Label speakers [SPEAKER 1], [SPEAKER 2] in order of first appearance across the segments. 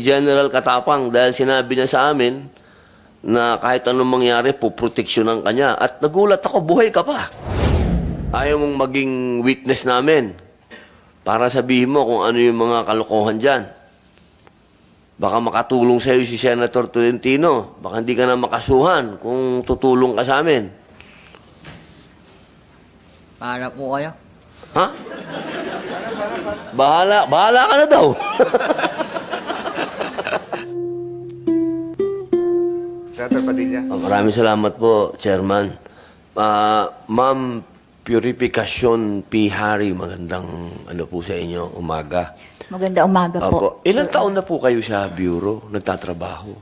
[SPEAKER 1] General Katapang dahil sinabi niya sa amin na kahit anong mangyari, puproteksyonan ka niya. At nagulat ako, buhay ka pa. Ayaw mong maging witness namin para sabihin mo kung ano yung mga kalokohan dyan. Baka makatulong sa'yo si Senator Tolentino. Baka hindi ka na makasuhan kung tutulong ka sa amin.
[SPEAKER 2] Para po kayo.
[SPEAKER 1] Ha? Bahala ka na daw.
[SPEAKER 3] Senator Padilla.
[SPEAKER 1] Maraming salamat po, Chairman. Ma'am Purificacion P. Harry, magandang ano po sa inyo, umaga.
[SPEAKER 4] Maganda umaga po.
[SPEAKER 1] Opo. Ilang taon na po kayo sa bureau, nagtatrabaho?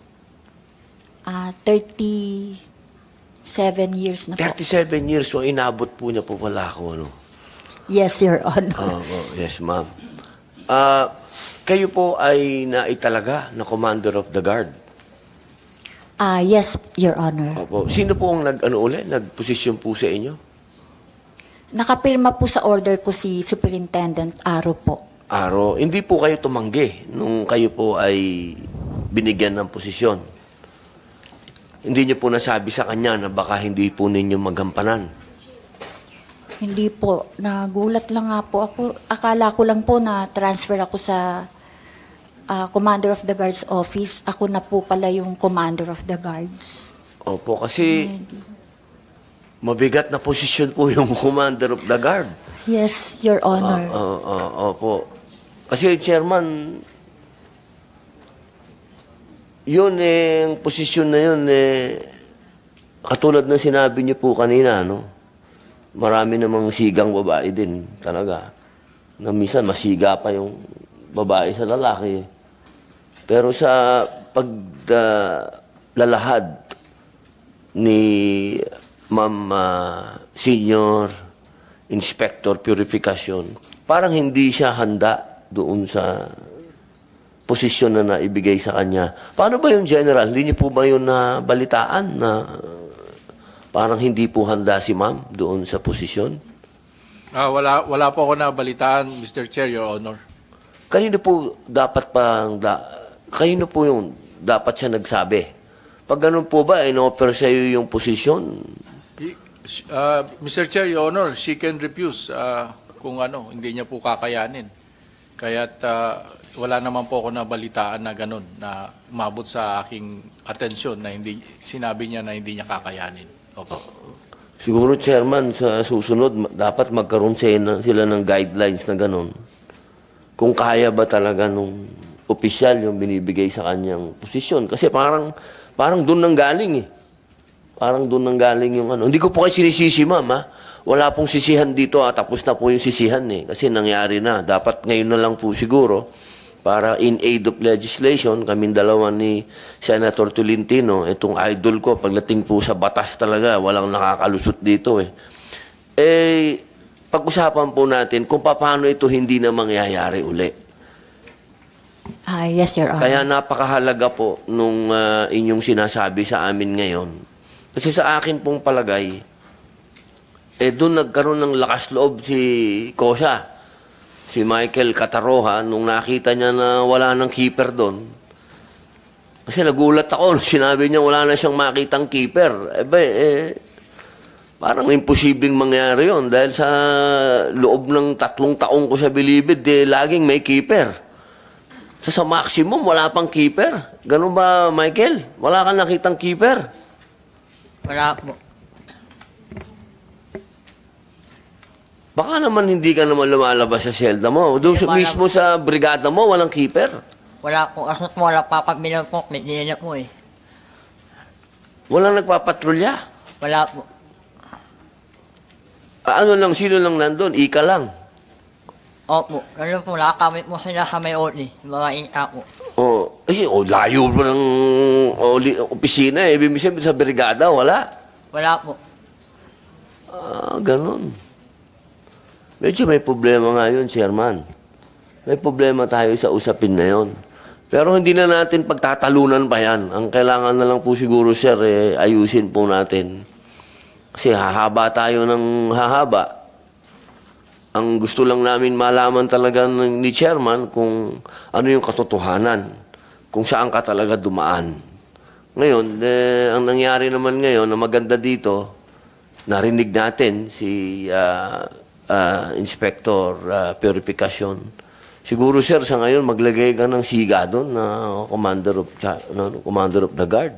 [SPEAKER 4] 37 years na po.
[SPEAKER 1] 37 years, so inabot po niya po pala ako, ano?
[SPEAKER 4] Yes, Your Honor.
[SPEAKER 1] Yes, ma'am. Kayo po ay naitalaga na Commander of the Guard.
[SPEAKER 4] Yes, Your Honor.
[SPEAKER 1] Opo. Sino po ang nagposisyon po sa inyo?
[SPEAKER 4] Nakapirma po sa order ko si Superintendent Aro po.
[SPEAKER 1] Aro, hindi po kayo tumanggi nung kayo po ay binigyan ng posisyon. Hindi niyo po nasabi sa kanya na baka hindi po ninyo magampanan.
[SPEAKER 4] Hindi po. Nagulat lang nga po ako. Akala ko lang po na transfer ako sa Commander of the Guards office. Ako na po pala yung Commander of the Guards.
[SPEAKER 1] Opo, kasi mabigat na posisyon po yung Commander of the Guard.
[SPEAKER 4] Yes, Your Honor.
[SPEAKER 1] Opo. Kasi, Chairman, yun yung posisyon na yun, katulad ng sinabi niyo po kanina, no? Marami namang sigang babae din, talaga. Na minsan, masiga pa yung babae sa lalaki. Pero sa paglalahad ni Ma'am Senior Inspector Purificacion, parang hindi siya handa doon sa posisyon na naibigay sa kanya. Paano ba yung General? Hindi niyo po ba yun na balitaan na parang hindi po handa si Ma'am doon sa posisyon?
[SPEAKER 5] Wala po ako nabalitaan, Mr. Chair, Your Honor.
[SPEAKER 1] Kanino po yung dapat siya nagsabi? Pag ganun po ba, in-offer sa iyo yung posisyon?
[SPEAKER 5] Mr. Chair, Your Honor, she can refuse kung hindi niya po kakayanin. Kaya't wala naman po ako nabalitaan na ganun, na umabot sa aking atensyon na sinabi niya na hindi niya kakayanin. Opo.
[SPEAKER 1] Siguro, Chairman, sa susunod, dapat magkaroon sila ng guidelines na ganun. Kung kaya ba talaga nung opisyal yung binibigay sa kanyang posisyon. Kasi parang doon nang galing eh. Parang doon nang galing yung ano. Hindi ko po kayo sinisisi, Ma'am, ha? Wala pong sisihan dito, tapos na po yung sisihan eh. Kasi nangyari na. Dapat ngayon na lang po siguro, para in aid of legislation, kaming dalawa ni Senator Tolentino, itong idol ko, pagdating po sa batas talaga, walang nakakalusot dito eh. Pag-usapan po natin kung paano ito hindi na mangyayari uli.
[SPEAKER 4] Yes, Your Honor.
[SPEAKER 1] Kaya napakahalaga po nung inyong sinasabi sa amin ngayon. Kasi sa akin pong palagay, doon nagkaroon ng lakas loob si Kosa, si Michael Cataroha, nung nakita niya na wala nang keeper doon. Kasi nagulat ako nung sinabi niya wala na siyang makitang keeper. Parang imposibleng mangyari yon dahil sa loob ng 3 taong ko sa Bilibid, laging may keeper. Sa maximum, wala pang keeper. Ganun ba, Michael? Wala kang nakitang keeper?
[SPEAKER 2] Wala po.
[SPEAKER 1] Baka naman hindi ka naman lumalabas sa selda mo. Doon mismo sa brigada mo, walang keeper.
[SPEAKER 2] Wala po. Kasi po, wala papagbilang po. May nila po eh.
[SPEAKER 1] Walang nagpapatrolya.
[SPEAKER 2] Wala po.
[SPEAKER 1] Sino lang nandun? Ika lang.
[SPEAKER 2] Opo. Ganun po, nakakamit mo sila sa may oli. Mga ika po.
[SPEAKER 1] Kasi layo mo ng opisina eh. Ibig sabihin sa brigada, wala.
[SPEAKER 2] Wala po.
[SPEAKER 1] Ganun. Medyo may problema nga yun, Chairman. May problema tayo sa usapin na yun. Pero hindi na natin pagtatalunan pa yan. Ang kailangan na lang po siguro, sir, ayusin po natin. Kasi hahaba tayo ng hahaba. Ang gusto lang namin malaman talaga ni Chairman kung ano yung katotohanan. kung saan ka talaga dumaan. Ngayon, ang nangyari naman ngayon na maganda dito, narinig natin si Inspector Purification. Siguro, sir, sa ngayon, maglagay ka ng siga doon na Commander of the Guard.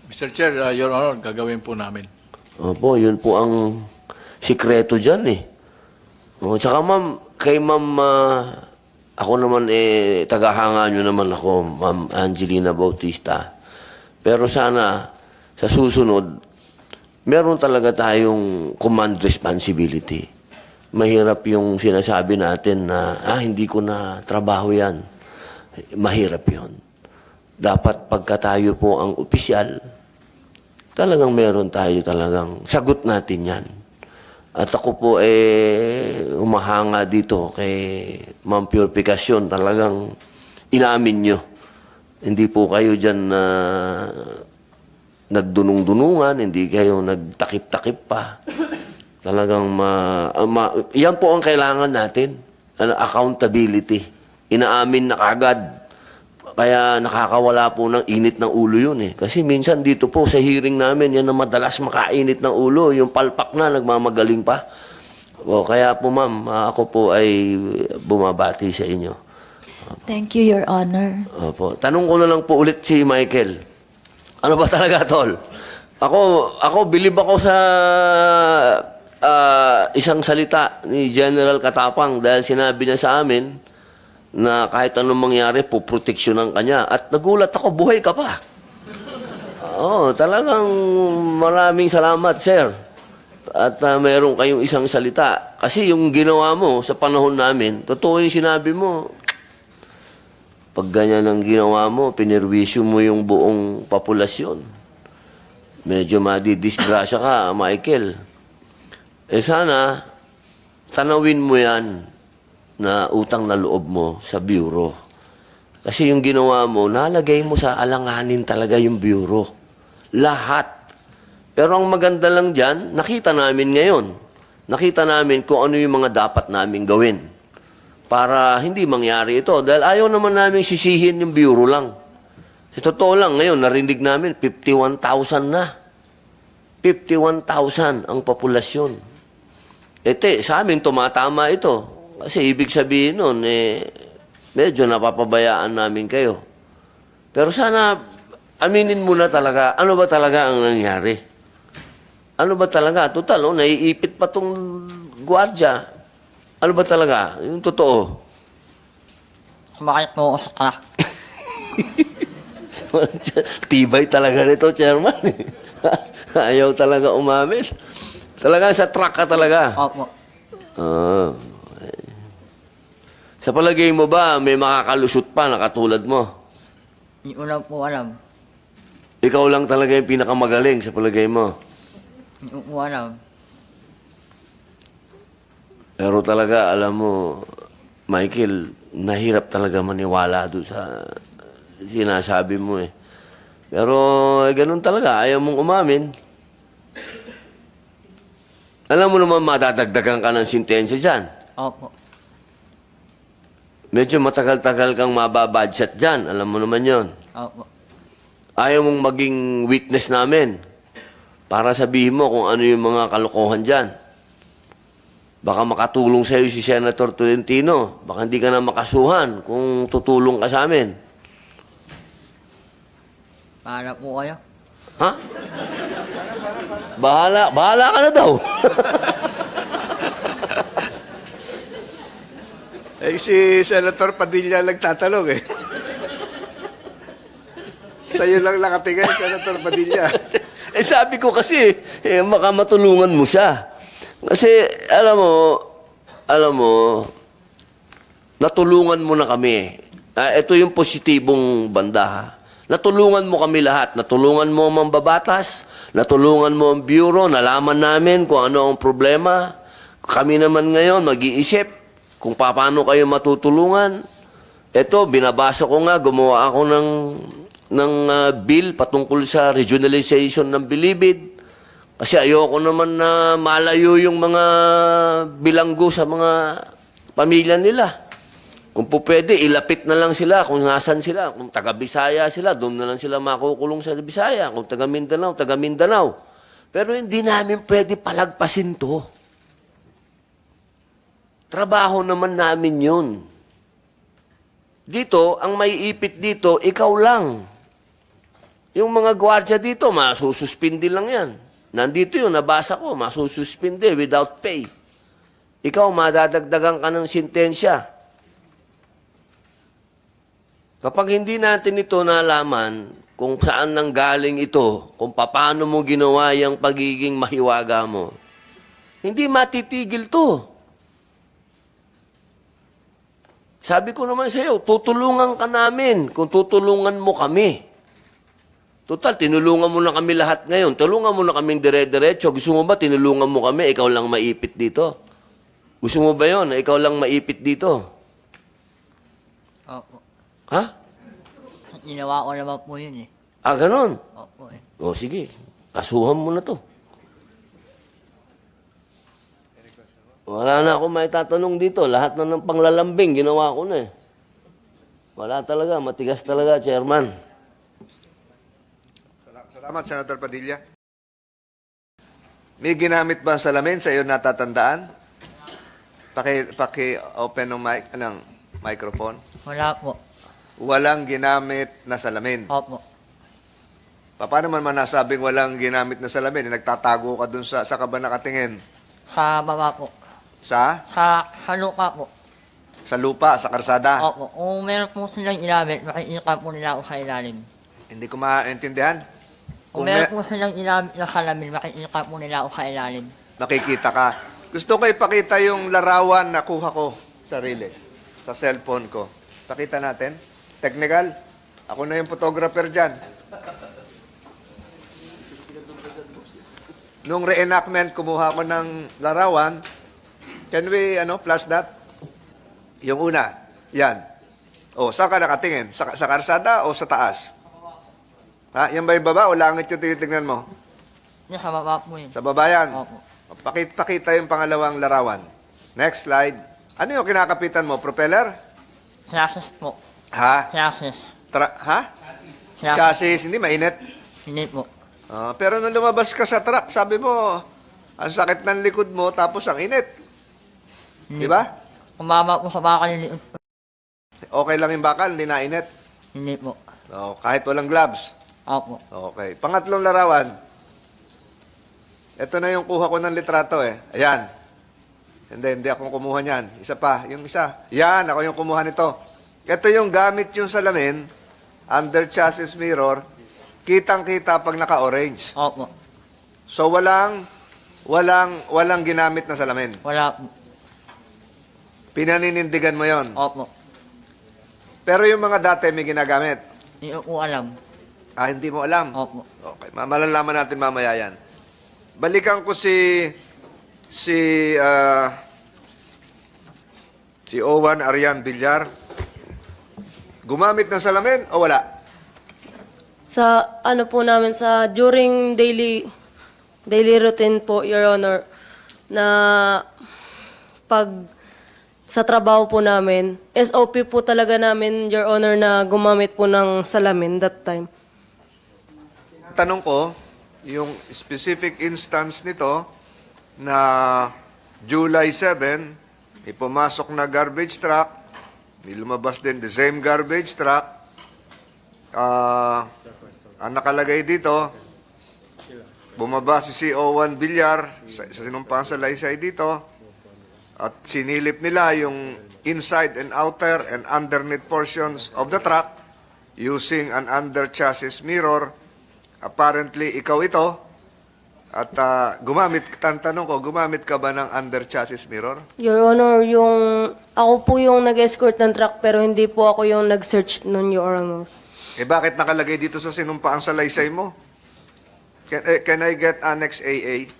[SPEAKER 5] Mr. Chair, Your Honor, gagawin po namin.
[SPEAKER 1] Opo, yun po ang sikreto dyan eh. Tsaka ma'am, kay ma'am, ako naman tagahanga nyo naman ako, ma'am Angelina Bautista. Pero sana, sa susunod, meron talaga tayong command responsibility. Mahirap yung sinasabi natin na, hindi ko na trabaho yan. Mahirap yon. Dapat pagka tayo po ang opisyal, talagang meron tayo talagang sagot natin yan. At ako po humahanga dito kay Ma'am Purification, talagang inamin nyo. Hindi po kayo dyan nagdunong-dunungan, hindi kayo nagtakip-takip pa. Talagang yan po ang kailangan natin. Accountability. Inaamin na kagad. Kaya nakakawala po ng init ng ulo yun eh. Kasi minsan dito po sa hearing namin, yan na madalas makainit ng ulo. Yung palpak na, nagmamagaling pa. Kaya po ma'am, ako po ay bumabati sa inyo.
[SPEAKER 4] Thank you, Your Honor.
[SPEAKER 1] Opo. Tanong ko na lang po ulit si Michael. Ano ba talaga, Tol? Ako bilib ako sa isang salita ni General Katapang dahil sinabi niya sa amin na kahit anong mangyari, puproteksyonan ka niya. At nagulat ako, buhay ka pa. Talagang maraming salamat, sir. At meron kayong isang salita. Kasi yung ginawa mo sa panahon namin, totoo yung sinabi mo. Pag ganyan ang ginawa mo, pinirwisyo mo yung buong populasyon. Medyo madidisgrasya ka, Michael. Sana, tanawin mo yan na utang na loob mo sa bureau. Kasi yung ginawa mo, nalagay mo sa alanganin talaga yung bureau. Lahat. Pero ang maganda lang dyan, nakita namin ngayon. Nakita namin kung ano yung mga dapat namin gawin. Para hindi mangyari ito. Dahil ayaw naman namin sisihin yung bureau lang. Sa totoo lang, ngayon, narinig namin, 51,000 na. 51,000 ang populasyon. Sa amin, tumatama ito. Kasi ibig sabihin nun, medyo napapabayaan namin kayo. Pero sana, aminin mo na talaga, ano ba talaga ang nangyari? Ano ba talaga? Total, naiipit pa tong gwardiya. Ano ba talaga? Yung totoo.
[SPEAKER 2] Bakit po ako sa truck?
[SPEAKER 1] Tibay talaga nito, Chairman. Ayaw talaga umamin. Talaga sa truck ka talaga.
[SPEAKER 2] Opo.
[SPEAKER 1] Sa palagay mo ba, may makakalusot pa na katulad mo?
[SPEAKER 2] Hindi ko lang po alam.
[SPEAKER 1] Ikaw lang talaga yung pinakamagaling sa palagay mo.
[SPEAKER 2] Hindi ko po alam.
[SPEAKER 1] Pero talaga, alam mo, Michael, nahirap talaga maniwala doon sa sinasabi mo eh. Pero ganun talaga, ayaw mong umamin. Alam mo naman, madadagdagan ka ng sintensya dyan.
[SPEAKER 2] Opo.
[SPEAKER 1] Medyo matagal-tagal kang mababudget dyan. Alam mo naman yon.
[SPEAKER 2] Opo.
[SPEAKER 1] Ayaw mong maging witness namin para sabihin mo kung ano yung mga kalokohan dyan. Baka makatulong sa'yo si Senator Tolentino. Baka hindi ka na makasuhan kung tutulong ka sa amin.
[SPEAKER 2] Para po kayo.
[SPEAKER 1] Ha? Bahala ka na daw.
[SPEAKER 3] Si Senator Padilla nagtatanong eh. Sa'yo lang nakatingin, Senator Padilla.
[SPEAKER 1] Sabi ko kasi, baka matulungan mo siya. Kasi, alam mo, natulungan mo na kami. Ito yung positibong banda, ha? Natulungan mo kami lahat. Natulungan mo ang mambabatas, natulungan mo ang bureau, nalaman namin kung ano ang problema. Kami naman ngayon mag-iisip kung paano kayo matutulungan. Ito, binabasa ko nga, gumawa ako ng bill patungkol sa regionalization ng Bilibid. Kasi ayoko naman na malayo yung mga bilanggo sa mga pamilya nila. Kung po pwede, ilapit na lang sila kung nasan sila. Kung taga-Bisaya sila, doon na lang sila makukulong sa Bisaya. Kung taga-Mindanao, taga-Mindanao. Pero hindi namin pwede palagpasin to. Trabaho naman namin yun. Dito, ang may ipit dito, ikaw lang. Yung mga gwardiya dito, masususpindi lang yan. Nandito yun, nabasa ko, masususpindi without pay. Ikaw, madadagdagan ka ng sintensya. Kapag hindi natin ito nalaman kung saan nanggaling ito, kung paano mo ginawa yung pagiging mahiwaga mo, hindi matitigil to. Sabi ko naman sa iyo, tutulungan ka namin kung tutulungan mo kami. Total, tinulungan mo na kami lahat ngayon. Tulungan mo na kaming dire-diretso. Gusto mo ba tinulungan mo kami, ikaw lang maipit dito? Gusto mo ba yon? Ikaw lang maipit dito?
[SPEAKER 2] Opo.
[SPEAKER 1] Ha?
[SPEAKER 2] Ginawa ko naman po yun eh.
[SPEAKER 1] Ah, ganun.
[SPEAKER 2] Opo eh.
[SPEAKER 1] O sige, kasuhan mo na to. Wala na ako may tatanong dito. Lahat na ng panglalambing, ginawa ko na eh. Wala talaga, matigas talaga, Chairman.
[SPEAKER 3] Salamat, Senator Padilla. May ginamit ba ang salamin sa iyo natatandaan? Paki-open ng microphone.
[SPEAKER 2] Wala po.
[SPEAKER 3] Walang ginamit na salamin.
[SPEAKER 2] Opo.
[SPEAKER 3] Paano man nasabing walang ginamit na salamin? Nagtatago ka dun sa ka ba nakatingin?
[SPEAKER 2] Sa baba po.
[SPEAKER 3] Sa
[SPEAKER 2] Lupa po.
[SPEAKER 3] sa lupa, sa karsada.
[SPEAKER 2] Opo. Kung meron po silang inamit, makikita po nila ako sa ilalim.
[SPEAKER 3] Hindi ko maintindihan.
[SPEAKER 2] Kung
[SPEAKER 3] Kung
[SPEAKER 2] meron po silang inamit na salamin, makikita po nila ako sa ilalim.
[SPEAKER 3] makikita ka. Gusto ko ipakita yung larawan na kuha ko sarili sa cellphone ko. Pakita natin. Technical. Ako na yung photographer dyan. Nung reenactment, kumuha ko ng larawan. Can we, flash that? Yung una. Yan. O, saan ka nakatingin? Sa karsada o sa taas? Ha? Yan ba yung baba o langit yung tinitingnan mo?
[SPEAKER 2] Yung sa baba po yun.
[SPEAKER 3] Sa baba yan.
[SPEAKER 2] Opo.
[SPEAKER 3] Pakita yung pangalawang larawan. Next slide. Ano yung kinakapitan mo? Propeller?
[SPEAKER 2] Chassis po.
[SPEAKER 3] Ha?
[SPEAKER 2] Chassis.
[SPEAKER 3] Ha?
[SPEAKER 2] Chassis.
[SPEAKER 3] Chassis. Hindi mainit.
[SPEAKER 2] Hindi po.
[SPEAKER 3] Pero nung lumabas ka sa truck, sabi mo, ang sakit ng likod mo, tapos ang init. Di ba?
[SPEAKER 2] Kumama po sa bakal yung liit.
[SPEAKER 3] Okay lang yung bakal, hindi na init.
[SPEAKER 2] Hindi po.
[SPEAKER 3] Kahit walang gloves.
[SPEAKER 2] Opo.
[SPEAKER 3] Okay. Pangatlong larawan. Ito na yung kuha ko ng litrato eh. Ayan. Hindi ako kumuha niyan. Isa pa. Yung isa. Yan, ako yung kumuha nito. Ito yung gamit yung salamin, under chassis mirror, kitang-kita pag naka-orange.
[SPEAKER 2] Opo.
[SPEAKER 3] So walang ginamit na salamin.
[SPEAKER 2] Wala po.
[SPEAKER 3] Pinaninindigan mo yon.
[SPEAKER 2] Opo.
[SPEAKER 3] Pero yung mga dati may ginagamit.
[SPEAKER 2] Hindi ko alam.
[SPEAKER 3] Hindi mo alam.
[SPEAKER 2] Opo.
[SPEAKER 3] Okay, malalaman natin mamaya yan. Balikan ko si Owan Arian Villar. Gumamit ng salamin o wala?
[SPEAKER 6] Sa ano po namin sa during daily routine po, Your Honor, na pag sa trabaho po namin, SOP po talaga namin, Your Honor, na gumamit po ng salamin that time.
[SPEAKER 3] Tanong ko, yung specific instance nito na July 7, may pumasok na garbage truck, may lumabas din the same garbage truck. Ang nakalagay dito, bumaba si CO1 Villar sa sinumpang salaysay dito at sinilip nila yung inside and outer and underneath portions of the truck using an under chassis mirror. Apparently, ikaw ito. At tanong ko, gumamit ka ba ng under chassis mirror?
[SPEAKER 6] Your Honor, ako po yung nag-escort ng truck pero hindi po ako yung nag-search nun, Your Honor.
[SPEAKER 3] Bakit nakalagay dito sa sinumpaang salaysay mo? Can I get Annex AA?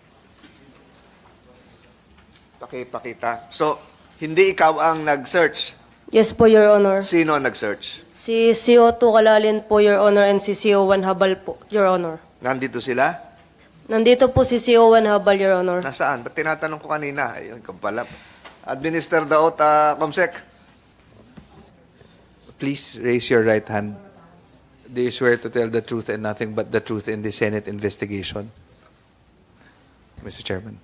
[SPEAKER 3] Pakita. So, hindi ikaw ang nag-search.
[SPEAKER 6] Yes po, Your Honor.
[SPEAKER 3] Sino ang nag-search?
[SPEAKER 6] Si CO2 Kalalin po, Your Honor, and si CO1 Habal po, Your Honor.
[SPEAKER 3] Nandito sila?
[SPEAKER 6] Nandito po si CO1 Habal, Your Honor.
[SPEAKER 3] Nasaan? Ba't tinatanong ko kanina? Ayun, ikaw pala. Administer the oath, Comsec.
[SPEAKER 7] please raise your right hand. Do you swear to tell the truth and nothing but the truth in the Senate investigation? Mr. Chairman.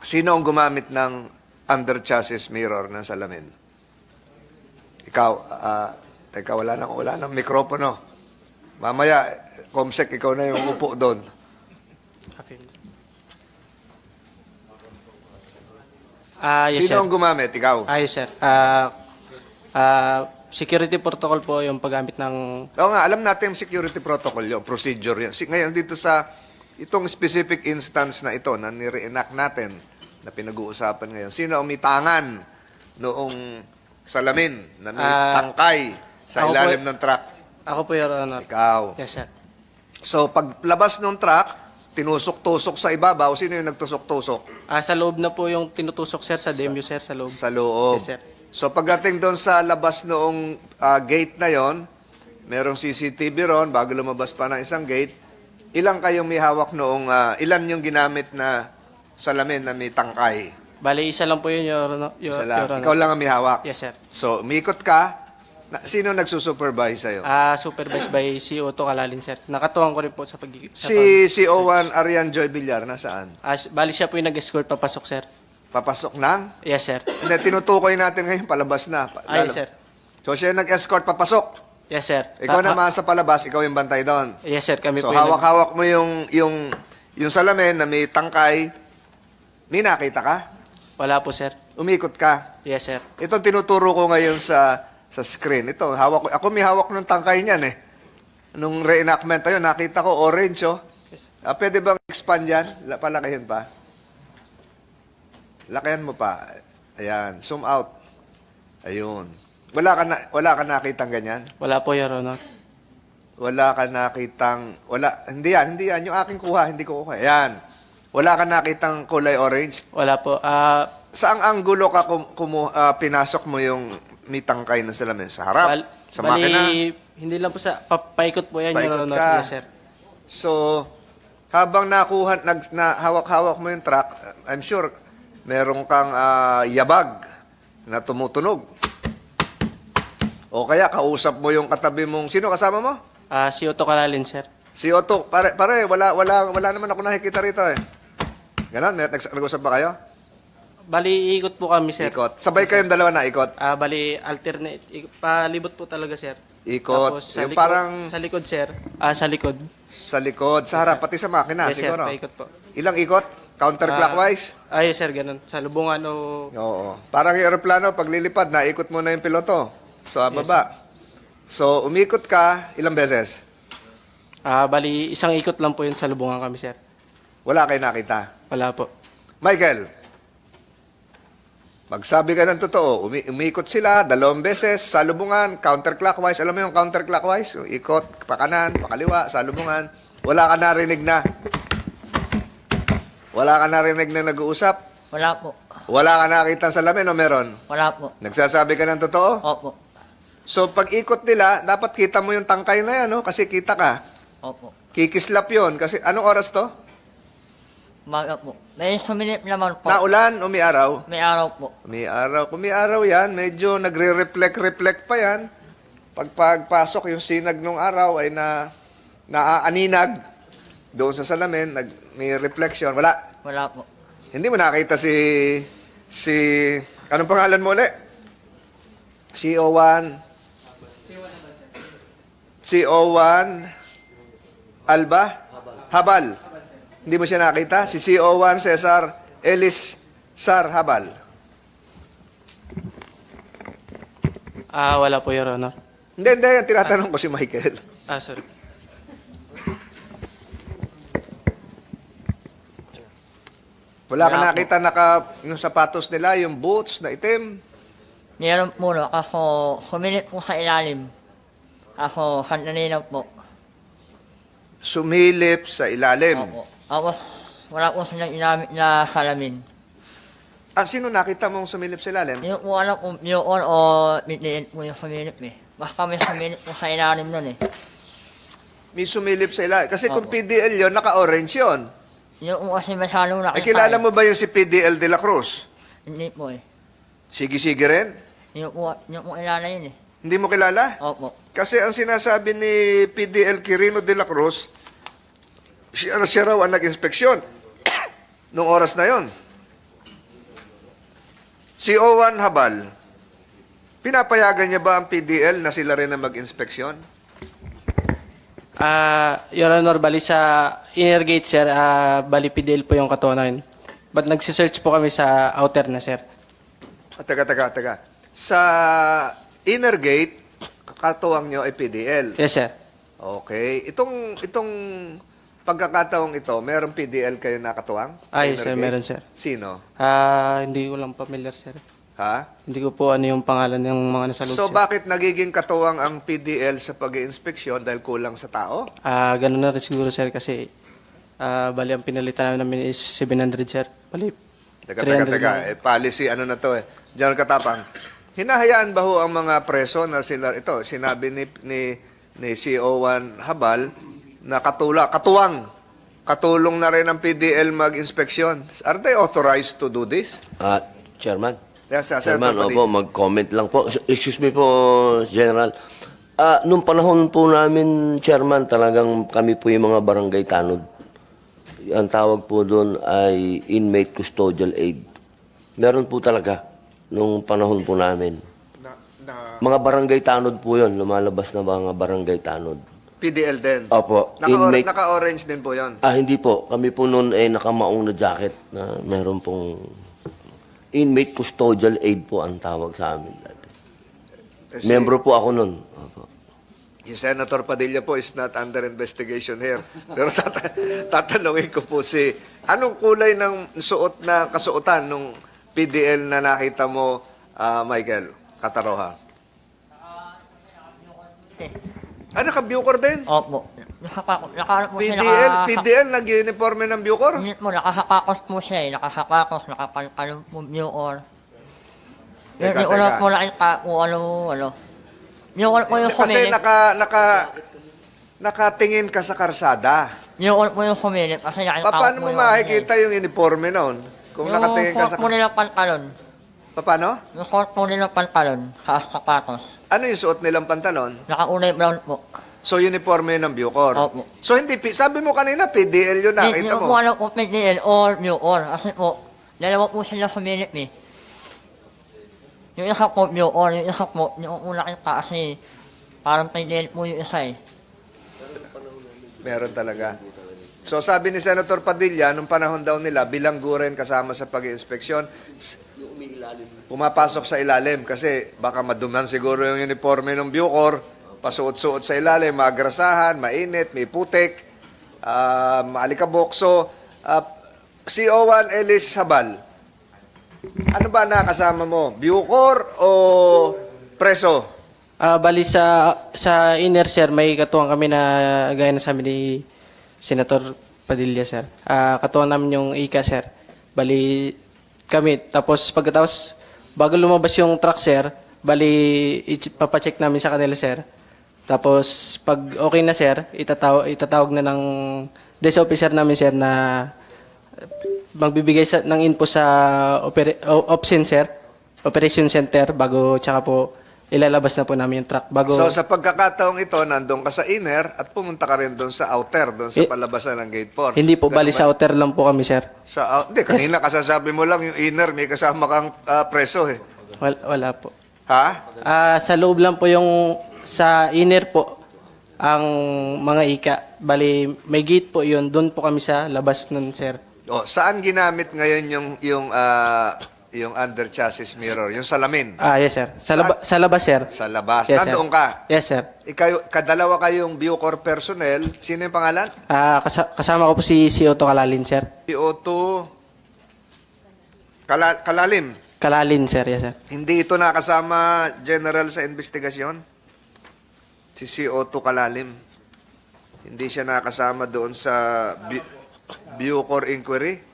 [SPEAKER 3] Sino ang gumamit ng under chassis mirror ng salamin? Ikaw, teka, wala nang mikropono. Mamaya, Comsec, ikaw na yung upo doon.
[SPEAKER 8] Yes,
[SPEAKER 3] Sino
[SPEAKER 8] sir.
[SPEAKER 3] ang gumamit? Ikaw.
[SPEAKER 8] Yes, sir. Security protocol po yung paggamit ng...
[SPEAKER 3] Oo nga, alam natin yung security protocol yun, procedure yun. Ngayon dito sa itong specific instance na ito na nire-enact natin na pinag-uusapan ngayon, sino ang umitangan noong salamin na may tangkay sa
[SPEAKER 8] ako
[SPEAKER 3] ilalim
[SPEAKER 8] po-
[SPEAKER 3] ng truck?
[SPEAKER 8] Ako po, Your Honor.
[SPEAKER 3] Ikaw.
[SPEAKER 8] Yes, sir.
[SPEAKER 3] So paglabas ng truck, tinusok-tusok sa ibabaw, sino yung nagtusok-tusok?
[SPEAKER 8] Sa loob na po yung tinutusok, sir, sa DMU, sir, sa loob.
[SPEAKER 3] Sa loob.
[SPEAKER 8] Yes, sir.
[SPEAKER 3] So pagdating doon sa labas noong gate na yon, merong CCTV ron bago lumabas pa ng isang gate. Ilang kayong may hawak noong, ilan yung ginamit na salamin na may tangkay?
[SPEAKER 8] Bali, isa lang po yun, Your Honor.
[SPEAKER 3] Isa lang. Ikaw lang ang may hawak.
[SPEAKER 8] Yes, sir.
[SPEAKER 3] So, umikot ka. Sino nagsusupervise sa'yo?
[SPEAKER 8] Supervised by CO2 Kalalin, sir. Nakatuwang ko rin po sa pag...
[SPEAKER 3] Si O1 Arian Joy Villar, nasaan?
[SPEAKER 8] Bali, siya po yung nag-escort papasok, sir.
[SPEAKER 3] Papasok ng?
[SPEAKER 8] Yes, sir.
[SPEAKER 3] Hindi, tinutukoy natin ngayon, palabas na.
[SPEAKER 8] Yes, sir.
[SPEAKER 3] So, siya yung nag-escort, papasok.
[SPEAKER 8] Yes, sir.
[SPEAKER 3] Ikaw naman sa palabas, ikaw yung bantay doon.
[SPEAKER 8] Yes, sir. Kami
[SPEAKER 3] So,
[SPEAKER 8] po yung...
[SPEAKER 3] hawak-hawak mo yung salamin na may tangkay. May nakita ka?
[SPEAKER 8] Wala po, sir.
[SPEAKER 3] Umikot ka.
[SPEAKER 8] Yes, sir.
[SPEAKER 3] Ito tinuturo ko ngayon sa screen. Ito, ako may hawak ng tangkay niyan eh. Nung reenactment tayo, nakita ko orange oh. Pwede bang expand yan? Palakihin pa. Lakihan mo pa. Ayan, zoom out. Ayun. Wala ka nakitang ganyan?
[SPEAKER 8] Wala po, Your Honor.
[SPEAKER 3] Wala ka nakitang, hindi yan. Yung aking kuha, hindi ko kuha. Ayan. Wala ka nakitang kulay orange.
[SPEAKER 8] Wala po.
[SPEAKER 3] Saang anggulo ka pinasok mo yung may tangkay ng salamin? Sa harap? Sa makina?
[SPEAKER 8] Hindi lang po sa... paikot po yan,
[SPEAKER 3] Paikot
[SPEAKER 8] Your Honor.
[SPEAKER 3] ka.
[SPEAKER 8] Yes, sir.
[SPEAKER 3] So, habang hawak-hawak mo yung truck, I'm sure, meron kang yabag na tumutunog. O kaya, kausap mo yung katabi mong, sino kasama mo?
[SPEAKER 8] CO2 Kalalin, sir.
[SPEAKER 3] Si Otto. Pare, wala naman ako nakikita rito eh. Ganon, nag-usap ba kayo?
[SPEAKER 8] Bali, ikot po kami, sir.
[SPEAKER 3] Ikot. Sabay kayong dalawa na ikot.
[SPEAKER 8] Bali, alternate. Palibot po talaga, sir.
[SPEAKER 3] Ikot.
[SPEAKER 8] Tapos, sa
[SPEAKER 3] Yung
[SPEAKER 8] likod,
[SPEAKER 3] parang
[SPEAKER 8] sa likod, sir. Sa likod.
[SPEAKER 3] sa likod, sa harap, pati sa makina,
[SPEAKER 8] Yes, sir.
[SPEAKER 3] siguro.
[SPEAKER 8] Paikot po.
[SPEAKER 3] Ilang ikot? Counterclockwise?
[SPEAKER 8] Yes, sir. Ganun. Sa lubungan o...
[SPEAKER 3] Oo. Parang yung aeroplano, pag lilipad, naikot mo na yung piloto. Sa baba. So, umikot ka, ilang beses?
[SPEAKER 8] bali, isang ikot lang po yun sa lubungan kami, sir.
[SPEAKER 3] Wala kayo nakita.
[SPEAKER 8] Wala po.
[SPEAKER 3] Michael, magsabi ka ng totoo, umikot sila 2 beses sa lubungan, counterclockwise. Alam mo yung counterclockwise? Yung ikot, pa kanan, pa kaliwa, sa lubungan. Wala ka narinig na. Wala ka narinig na nag-uusap.
[SPEAKER 2] Wala po.
[SPEAKER 3] Wala ka nakita sa salamin o meron?
[SPEAKER 2] Wala po.
[SPEAKER 3] Nagsasabi ka ng totoo?
[SPEAKER 2] Opo.
[SPEAKER 3] So, pag ikot nila, dapat kita mo yung tangkay na yan, no? Kasi kita ka.
[SPEAKER 2] Opo.
[SPEAKER 3] Kikislap yon. Kasi, anong oras to?
[SPEAKER 2] Umaga po. May suminip naman po.
[SPEAKER 3] Naulan o may araw?
[SPEAKER 2] May araw po.
[SPEAKER 3] May araw. Kung may araw yan, medyo nagre-reflect pa yan. Pagpasok yung sinag ng araw ay naaaninag doon sa salamin, may reflection. Wala.
[SPEAKER 2] Wala po.
[SPEAKER 3] Hindi mo nakita anong pangalan mo ulit? CO1 Alba? Habal. Hindi mo siya nakita? Si CO1 Cesar Ellis Sar Habal.
[SPEAKER 8] Wala po, Your Honor.
[SPEAKER 3] Hindi. Tinatanong ko si Michael.
[SPEAKER 8] Sorry.
[SPEAKER 3] Wala ka
[SPEAKER 2] Wala
[SPEAKER 3] nakita yung sapatos nila, yung boots na itim.
[SPEAKER 2] Meron po no. Ako, suminip po sa ilalim. Ako, kanina po.
[SPEAKER 3] Sumilip sa ilalim.
[SPEAKER 2] Opo. Ako, wala po silang inamit na salamin.
[SPEAKER 3] Sino nakita mong sumilip sa ilalim?
[SPEAKER 2] Hindi ko alam kung yun o mitniin po yung suminip eh. Basta may suminip po sa ilalim nun eh.
[SPEAKER 3] May sumilip sa ilalim. Kasi kung
[SPEAKER 2] Opo.
[SPEAKER 3] PDL yun, naka-orange yun.
[SPEAKER 2] Yun po kasi masyadong nakita.
[SPEAKER 3] Ay, kilala mo ba yung si PDL de la Cruz?
[SPEAKER 2] Hindi po eh.
[SPEAKER 3] Sige-sige rin?
[SPEAKER 2] Yung po kilala yun eh.
[SPEAKER 3] Hindi mo kilala?
[SPEAKER 2] Opo.
[SPEAKER 3] Kasi ang sinasabi ni PDL Quirino de la Cruz, siya raw ang nag-inspeksyon nung oras na yon. Si Owan Habal, pinapayagan niya ba ang PDL na sila rin ang mag-inspeksyon?
[SPEAKER 8] Your Honor, bali sa inner gate, sir, bali PDL po yung katunayan. But nagsisearch po kami sa outer na, sir.
[SPEAKER 3] Taga. Sa inner gate, katuwang nyo ay PDL.
[SPEAKER 8] Yes, sir.
[SPEAKER 3] Okay. Itong pagkakataong ito, merong PDL kayo nakatuwang?
[SPEAKER 8] Yes,
[SPEAKER 3] Inner
[SPEAKER 8] sir,
[SPEAKER 3] gate?
[SPEAKER 8] meron, sir.
[SPEAKER 3] Sino?
[SPEAKER 8] Hindi ko lang familiar, sir.
[SPEAKER 3] Ha?
[SPEAKER 8] Hindi ko po ano yung pangalan ng mga nasa loob,
[SPEAKER 3] So
[SPEAKER 8] sir.
[SPEAKER 3] bakit nagiging katuwang ang PDL sa pag-iinspeksyon dahil kulang sa tao?
[SPEAKER 8] Ganun na rin siguro, sir, kasi bali ang pinalitan namin is 700, sir. Bali,
[SPEAKER 3] Teka.
[SPEAKER 8] 300 lang.
[SPEAKER 3] Policy, ano na to eh. General Katapang, hinahayaan ba ho ang mga preso na sila, ito, sinabi ni CO1 Habal na katulong na rin ang PDL mag-inspeksyon. Are they authorized to do this?
[SPEAKER 1] Chairman.
[SPEAKER 3] Yes,
[SPEAKER 1] Chairman,
[SPEAKER 3] Senator
[SPEAKER 1] opo, mag-comment lang po. Excuse me po, General. Nung panahon po namin, Chairman, talagang kami po yung mga barangay tanod. Ang tawag po doon ay inmate custodial aid. Meron po talaga nung panahon po namin. Mga barangay tanod po yun. Lumalabas na mga barangay tanod.
[SPEAKER 3] PDL din?
[SPEAKER 1] Opo. Inmate.
[SPEAKER 3] Naka-orange din po yon.
[SPEAKER 1] Hindi po. Kami po noon ay nakamaong na jacket na meron pong inmate custodial aid po ang tawag sa amin dati. Membro po ako noon. Opo.
[SPEAKER 3] Si Senator Padilla po is not under investigation here. Pero tatanungin ko po anong kulay ng kasuotan nung PDL na nakita mo, Michael Kataroha? Naka-Bucor din?
[SPEAKER 2] Opo. Nakaharap po siya.
[SPEAKER 3] PDL nag-uniforme ng Bucor?
[SPEAKER 2] Unit mo, nakasakakos po siya eh. Nakasakakos, nakapalpalong po Bucor.
[SPEAKER 3] Teka.
[SPEAKER 2] Yung ulat mo lang kung ano. Yung ulat mo yung
[SPEAKER 3] Kasi
[SPEAKER 2] kumilit.
[SPEAKER 3] nakatingin ka sa karsada.
[SPEAKER 2] Yung ulat mo yung kumilit. Kasi
[SPEAKER 3] Paano mo makikita yung uniforme noon? Kung nakatingin ka sa...
[SPEAKER 2] Yung suot mo nilang pantalon.
[SPEAKER 3] Paano?
[SPEAKER 2] Yung suot mo nilang pantalon. Sa sapatos.
[SPEAKER 3] Ano yung suot nilang pantalon?
[SPEAKER 2] Nakaunay brown po.
[SPEAKER 3] So, uniforme ng Bucor.
[SPEAKER 2] Opo.
[SPEAKER 3] So, sabi mo kanina, PDL yun
[SPEAKER 2] Hindi
[SPEAKER 3] nakita
[SPEAKER 2] ko
[SPEAKER 3] mo.
[SPEAKER 2] alam kung PDL or Bucor. Kasi po, dalawa po sila kumilit eh. Yung isa po Bucor, yung isa po, yung una kita kasi parang PDL po yung isa eh.
[SPEAKER 3] Meron talaga. So, sabi ni Senator Padilla, nung panahon daw nila, bilangguren kasama sa pag-inspeksyon, pumapasok sa ilalim kasi baka maduman siguro yung uniforme ng Bucor, pasuot-suot sa ilalim, magrasahan, mainit, may putik, maalikabok. So, CO1 Ellis Habal, ano ba nakasama mo? Bucor o preso?
[SPEAKER 8] Bali sa inner, sir, may katuwang kami na gaya na sa amin ni Senator Padilla, sir. Katuwang namin yung ICA, sir. Bali kami. Tapos pagkatapos, bago lumabas yung truck, sir, bali ipapacheck namin sa kanila, sir. Tapos pag okay na, sir, itatawag na ng desk officer namin, sir, na magbibigay ng info sa OPSEN, sir, Operation Center, bago tsaka po ilalabas na po namin yung truck.
[SPEAKER 3] So, sa pagkakataong ito, nandun ka sa inner at pumunta ka rin doon sa outer, doon sa palabasan ng gate 4.
[SPEAKER 8] Hindi po,
[SPEAKER 3] Ganun
[SPEAKER 8] bali
[SPEAKER 3] ba?
[SPEAKER 8] sa outer lang po kami, sir.
[SPEAKER 3] Hindi, kanina kasasabi mo lang yung inner, may kasama kang preso eh.
[SPEAKER 8] Wala po.
[SPEAKER 3] Ha?
[SPEAKER 8] Sa loob lang po yung sa inner po ang mga ika. Bali, may gate po yun. Doon po kami sa labas nun, sir.
[SPEAKER 3] Saan ginamit ngayon yung under chassis mirror, yung salamin?
[SPEAKER 8] Yes, sir. Sa labas, sir.
[SPEAKER 3] Sa labas.
[SPEAKER 8] Yes, sir.
[SPEAKER 3] Nandoon ka?
[SPEAKER 8] Yes, sir.
[SPEAKER 3] Kadalawa kayong Bucor personnel. Sino yung pangalan?
[SPEAKER 8] Kasama ko po si Otto Kalalin, sir.
[SPEAKER 3] CO2 Kalalim.
[SPEAKER 8] Kalalin, sir. Yes, sir.
[SPEAKER 3] Hindi ito nakasama general sa investigasyon? Si CO2 Kalalim. Hindi siya nakasama doon sa Bucor inquiry?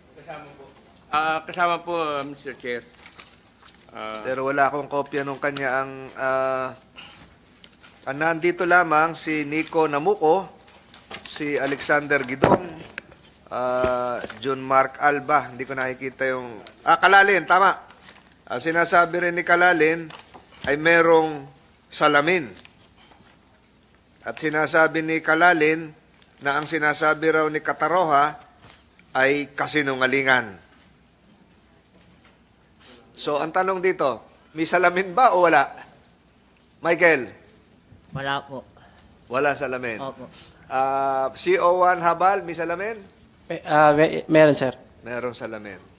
[SPEAKER 9] Kasama po, Mr. Chair.
[SPEAKER 3] Pero wala akong kopya nung kanya nandito lamang si Nico Namuco, si Alexander Gidong, John Mark Alba. Hindi ko nakikita yung... Kalalin, tama. Ang sinasabi rin ni Kalalin ay merong salamin. At sinasabi ni Kalalin na ang sinasabi raw ni Kataroha ay kasinungalingan. So, ang tanong dito, may salamin ba o wala? Michael,
[SPEAKER 2] Wala po.
[SPEAKER 3] wala salamin.
[SPEAKER 2] Opo.
[SPEAKER 3] CO1 Habal, may salamin?
[SPEAKER 8] Meron, sir.
[SPEAKER 3] Merong salamin.